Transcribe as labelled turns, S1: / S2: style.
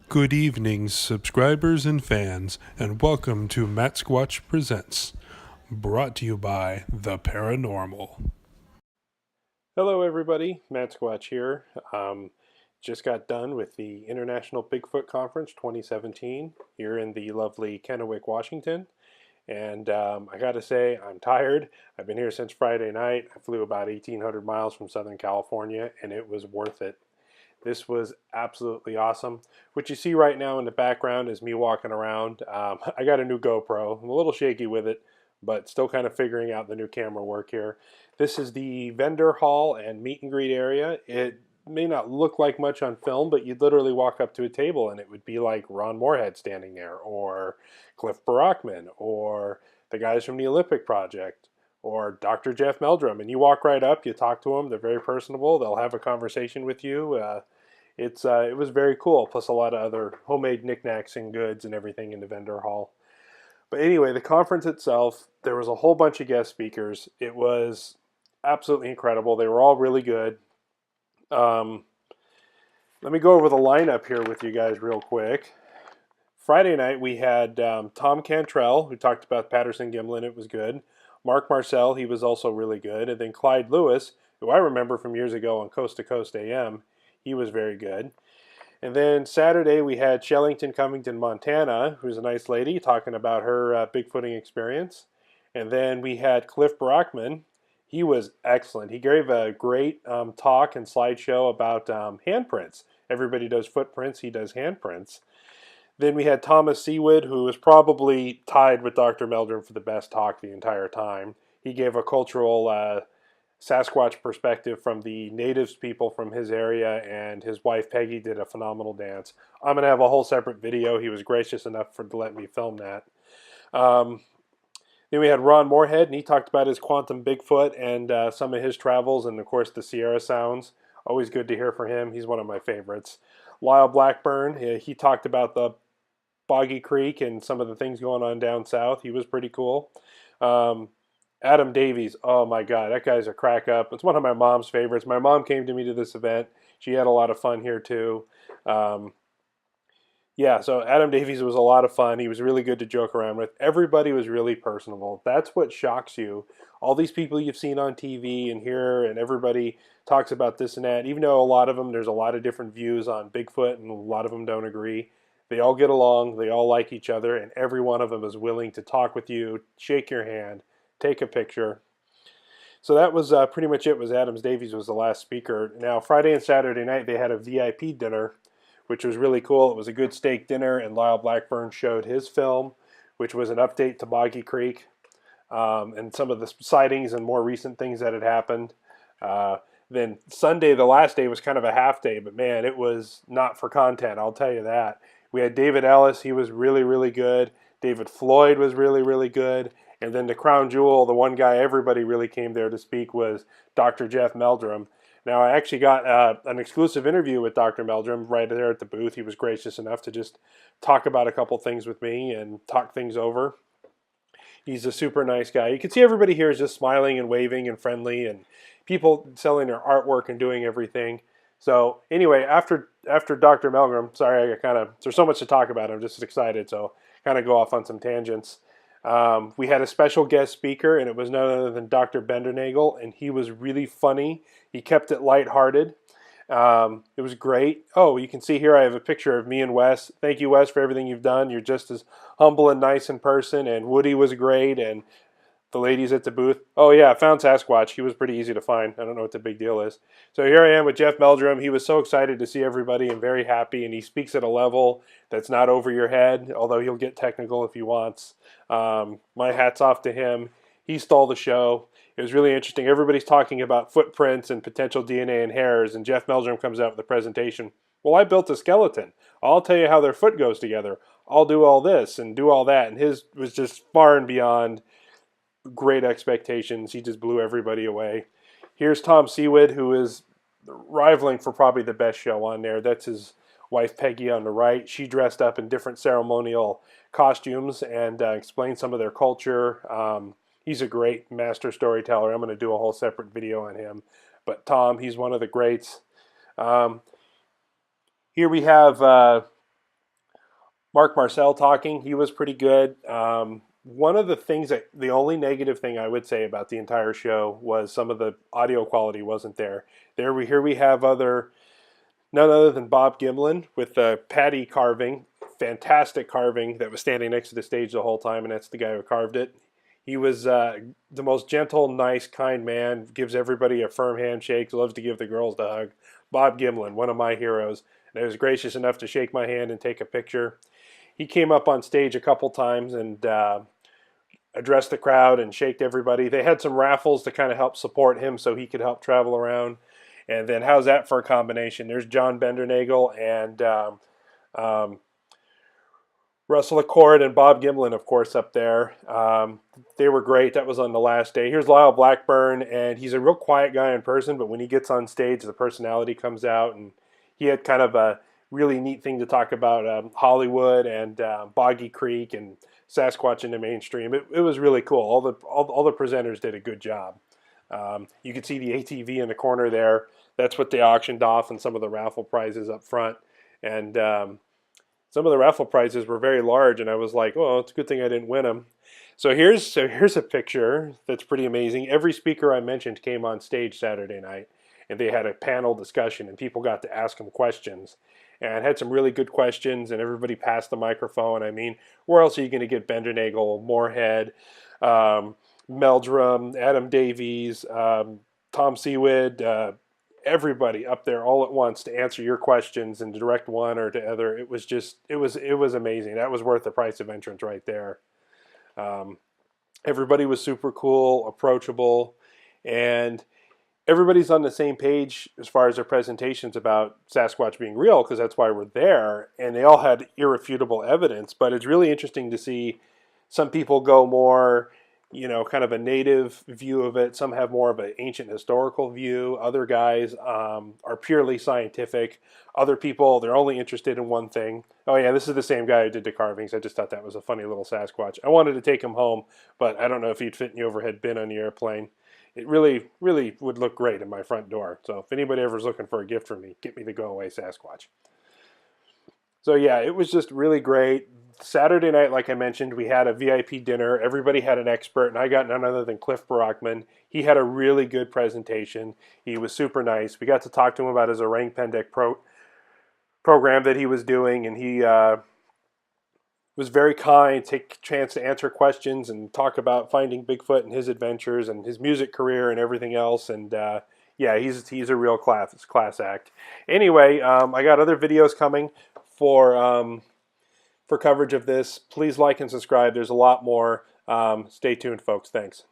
S1: Good evening, subscribers and fans, and welcome to Matt Squatch Presents, brought to you by The Paranormal. Hello, everybody. Matt Squatch here. Just got done with the International Bigfoot Conference 2017 here in the lovely Kennewick, Washington. And I got to say, I'm tired. I've been here since Friday night. I flew about 1,800 miles from Southern California, and it was worth it. This was absolutely awesome. What you see right now in the background is me walking around. I got a new GoPro. I'm a little shaky with it, but still kind of figuring out the new camera work here. This is the vendor hall and meet and greet area. It may not look like much on film, but you'd literally walk up to a table and it would be like Ron Moorhead standing there, or Cliff Barackman, or the guys from the Olympic Project, or Dr. Jeff Meldrum. And you walk right up, you talk to them, they're very personable, they'll have a conversation with you. It was very cool, plus a lot of other homemade knickknacks and goods and everything in the vendor hall. But anyway, the conference itself, there was a whole bunch of guest speakers. It was absolutely incredible. They were all really good. Um, Let me go over the lineup here with you guys real quick. Friday night we had Tom Cantrell, who talked about Patterson Gimlin. It was good. Mark Marcel, he was also really good. And then Clyde Lewis, who I remember from years ago on Coast to Coast AM, he was very good. And then Saturday we had Shellington Covington, Montana, who's a nice lady, talking about her Bigfooting experience. And then we had Cliff Brockman. He was excellent. He gave a great talk and slideshow about handprints. Everybody does footprints. He does handprints. Then we had Thomas C Witt, who was probably tied with Dr. Meldrum for the best talk the entire time. He gave a cultural Sasquatch perspective from the natives people from his area, and his wife Peggy did a phenomenal dance. I'm going to have a whole separate video. He was gracious enough to let me film that. Um, then we had Ron Moorhead, and he talked about his quantum Bigfoot and some of his travels, and of course the Sierra Sounds. Always good to hear from him. He's one of my favorites. Lyle Blackburn, he talked about the Boggy Creek and some of the things going on down south. He was pretty cool. Um, Adam Davies, oh my God, that guy's a crack up. It's one of my mom's favorites. My mom came to me to this event. She had a lot of fun here too. Um, yeah, so Adam Davies was a lot of fun. He was really good to joke around with. Everybody was really personable. That's what shocks you. All these people you've seen on TV and here, and everybody talks about this and that. Even though a lot of them, there's a lot of different views on Bigfoot, and a lot of them don't agree. They all get along. They all like each other, and every one of them is willing to talk with you, shake your hand, take a picture. So that was pretty much it. Was Adams Davies was the last speaker. Now Friday and Saturday night they had a VIP dinner, which was really cool. It was a good steak dinner, and Lyle Blackburn showed his film, which was an update to Boggy Creek and some of the sightings and more recent things that had happened. Then Sunday, the last day, was kind of a half day, but man, it was not for content, I'll tell you that. We had David Ellis, he was really, really good. David Floyd was really, really good. And then the crown jewel, the one guy everybody really came there to speak, was Dr. Jeff Meldrum. Now, I actually got an exclusive interview with Dr. Meldrum right there at the booth. He was gracious enough to just talk about a couple things with me and talk things over. He's a super nice guy. You can see everybody here is just smiling and waving and friendly, and people selling their artwork and doing everything. So anyway, after Dr. Meldrum, sorry, there's so much to talk about. I'm just excited, so kind of go off on some tangents. We had a special guest speaker, and it was none other than Dr. Bendernagel, and he was really funny. He kept it lighthearted. It was great. Oh, you can see here I have a picture of me and Wes. Thank you, Wes, for everything you've done. You're just as humble and nice in person, and Woody was great, and the ladies at the booth. Oh yeah, I found Sasquatch. He was pretty easy to find. I don't know what the big deal is. So here I am with Jeff Meldrum. He was so excited to see everybody and very happy, and he speaks at a level that's not over your head, although he'll get technical if he wants. My hat's off to him. He stole the show. It was really interesting. Everybody's talking about footprints and potential DNA in hairs, and Jeff Meldrum comes out with a presentation. Well, I built a skeleton. I'll tell you how their foot goes together. I'll do all this and do all that, and his was just far and beyond great expectations. He just blew everybody away. Here's Tom C Witt, who is rivaling for probably the best show on there. That's his wife Peggy on the right. She dressed up in different ceremonial costumes and explained some of their culture. He's a great master storyteller. I'm going to do a whole separate video on him. But Tom, he's one of the greats. Here we have Mark Marcel talking. He was pretty good. One of the things the only negative thing I would say about the entire show was some of the audio quality wasn't there. Here we have none other than Bob Gimlin with the patty carving, fantastic carving that was standing next to the stage the whole time, and that's the guy who carved it. He was the most gentle, nice, kind man, gives everybody a firm handshake, loves to give the girls a hug. Bob Gimlin, one of my heroes, and he was gracious enough to shake my hand and take a picture. He came up on stage a couple times and addressed the crowd and shaked everybody. They had some raffles to kind of help support him so he could help travel around. And then how's that for a combination? There's John Bendernagel and Russell Accord and Bob Gimlin, of course, up there. They were great. That was on the last day. Here's Lyle Blackburn, and he's a real quiet guy in person, but when he gets on stage, the personality comes out, and he had kind of a really neat thing to talk about Hollywood and Boggy Creek and Sasquatch in the mainstream. It was really cool. All the presenters did a good job. You could see the ATV in the corner there. That's what they auctioned off, and some of the raffle prizes up front. And some of the raffle prizes were very large, and I was like, "Oh, it's a good thing I didn't win them." So here's a picture that's pretty amazing. Every speaker I mentioned came on stage Saturday night, and they had a panel discussion, and people got to ask them questions, and had some really good questions, and everybody passed the microphone. I mean, where else are you going to get Bendernagel, Moorhead, Meldrum, Adam Davies, Tom C Witt, everybody up there all at once to answer your questions and direct one or to other. It was amazing. That was worth the price of entrance right there. Everybody was super cool, approachable, and everybody's on the same page as far as their presentations about Sasquatch being real, because that's why we're there, and they all had irrefutable evidence. But it's really interesting to see some people go more, kind of a native view of it. Some have more of an ancient historical view. Other guys are purely scientific. Other people, they're only interested in one thing. Oh yeah, this is the same guy who did the carvings. I just thought that was a funny little Sasquatch. I wanted to take him home, but I don't know if he'd fit in the overhead bin on the airplane. It really, really would look great in my front door. So if anybody ever is looking for a gift from me, get me the go-away Sasquatch. So yeah, it was just really great. Saturday night, like I mentioned, we had a VIP dinner. Everybody had an expert, and I got none other than Cliff Brockman. He had a really good presentation. He was super nice. We got to talk to him about his orang pendek program that he was doing, and he was very kind, take a chance to answer questions and talk about finding Bigfoot and his adventures and his music career and everything else. And yeah, he's a real class act. Anyway, I got other videos coming for coverage of this. Please like and subscribe. There's a lot more. Stay tuned, folks. Thanks.